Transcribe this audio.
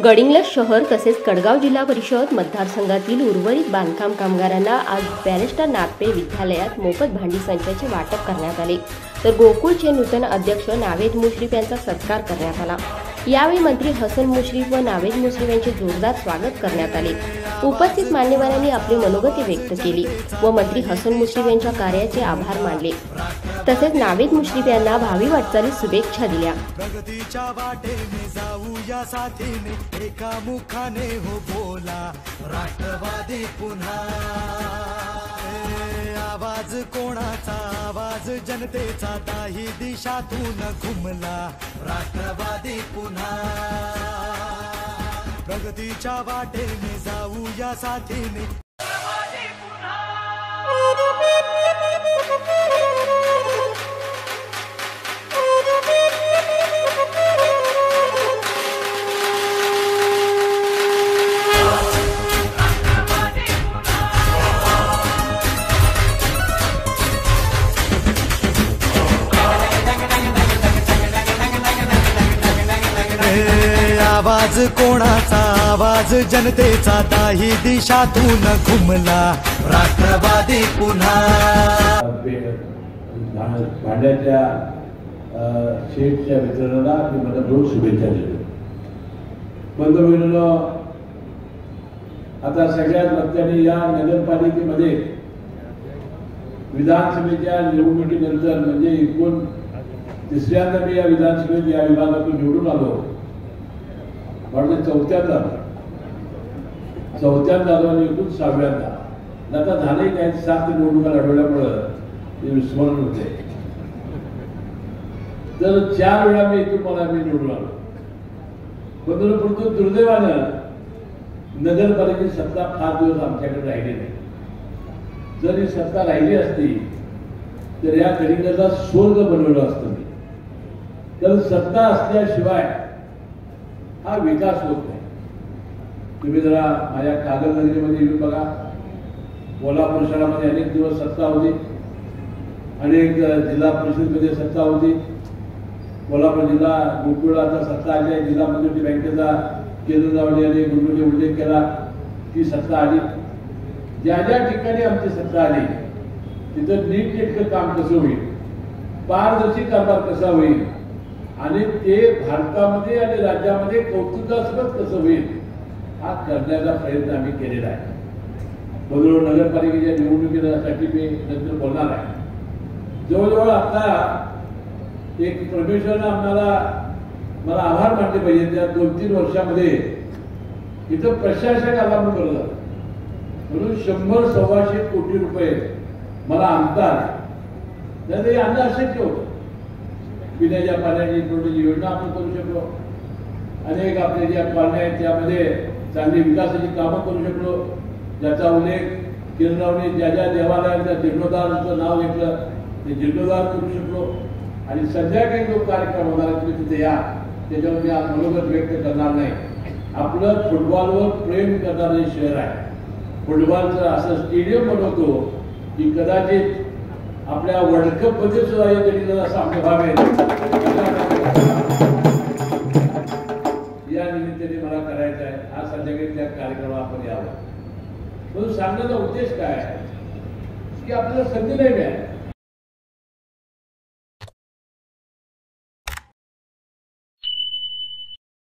गडिंग्लज शहर तसेच कडगाव जिल्हा परिषद मतदारसंघातील उर्वरित बांधकाम कामगारांना आज बॅरिस्टर नागपे विद्यालयात मोफत भांडी संचाचे वाटप करण्यात आले। तर गोकुळचे नूतन अध्यक्ष नावेद मुश्रीफ यांचा सत्कार करण्यात आला। यावेळी मंत्री हसन मुश्रीफ व नावेद मुश्रीफ यांचे जोरदार स्वागत करण्यात आले। उपस्थित मान्यवरांनी आपली मनोगती व्यक्त केली व मंत्री हसन मुश्रीफ यांच्या कार्याचे आभार मानले। तसेच नावेद मुश्रीफ यांना भावी वाटचालीस शुभेच्छा दिल्या। प्रगतीच्या वाटेने जाऊया साथीने, एका मुखाने हो बोला राष्ट्रवादी पुन्हा। आवाज कोणाचा, आवाज जनतेचा, ताही दिशातून घुमला राष्ट्रवादी पुन्हा। प्रगतीच्या वाटेने जाऊया साथीने। आवाज कोणाचा, आवाज जनतेचा, ताही दिशातून घुमला राष्ट्रवादी पुन्हा। भांड्याच्या शेटच्या वितरणाला मी मनपूर्वक शुभेच्छा देतो। बंधुभगिनींनो, आता सगळ्यात महत्त्वाने या नगरपालिकेमध्ये विधानसभेच्या निवडणुकीनंतर म्हणजे एकूण तिसऱ्यांदा मी या विधानसभेत या विभागातून निवडून आलो। म्हणजे चौथ्यांदा आलो आणि एकूण 6व्यांदा। आता झाले काय 7 निवडणुका लढवल्यामुळं ते विस्मरण होते। तर 4 वेळा मी इथून मी निवडून आलो। परंतु दुर्दैवानं नगरपालिकेची सत्ता फार दिवस आमच्याकडे राहिली नाही। जर ही सत्ता राहिली असती तर या गडिंग्लजला स्वर्ग बनवलं असतं मी। तर सत्ता असल्याशिवाय हा विकास होत नाही। तुम्ही जरा माझ्या कागदनगरीमध्ये येऊन बघा। कोल्हापूर शहरामध्ये अनेक दिवस सत्ता होती, अनेक जिल्हा परिषदेमध्ये सत्ता होती। कोल्हापूर जिल्हा गोकुळाचा सत्ता आली आहे, जिल्हा मध्यवर्ती बँकेचा केंद्रजावडी आणि गुंडूने उल्लेख केला, ती सत्ता आली। ज्या ज्या ठिकाणी आमची सत्ता आली तिथं नीटनेटकं काम कसं होईल, पारदर्शी कारभार कसा होईल आणि ते भारतामध्ये आणि राज्यामध्ये कौतुकास्पद कसं होईल हा करण्याचा प्रयत्न आम्ही केलेला आहे। बंगळुरू नगरपालिकेच्या निवडणुकीसाठी मी नंतर बोलणार आहे। जवळजवळ आता एक परमेश्वरानं मला आभार मानले पाहिजे। त्या 2-3 वर्षामध्ये इथं प्रशासक आला म्हणून बरं म्हणून 100-125 कोटी रुपये मला आणतात, नाही ते आणणं अशक्य होतं। पिण्याच्या पाण्याची थोडी योजना आपण करू शकलो, अनेक आपले ज्या कॉलन्या आहेत त्यामध्ये चांगली विकासाची कामं करू शकलो, ज्याचा उल्लेख केंद्राने ज्या ज्या देवालयांच्या जीर्णोद्धाराचं नाव घेतलं ते जीर्णोद्धार करू शकलो। आणि संध्याकाळी जो कार्यक्रम होणार आहे तुम्ही तिथे या, त्याच्यावर मी आज मनोगत व्यक्त करणार नाही। आपलं फुटबॉलवर प्रेम करणारं शहर आहे। फुटबॉलचं असं स्टेडियम बनवतो की कदाचित आपल्या वर्ल्ड कप मध्ये सुद्धा या गडिंग्लजला सामने व्हावे या निमित्ताने मला करायचं आहे। आज संध्याकाळी त्या कार्यक्रमाला आपण यावं। म्हणून सांगण्याचा उद्देश काय आहे की आपल्याला संधी नाही मिळाली।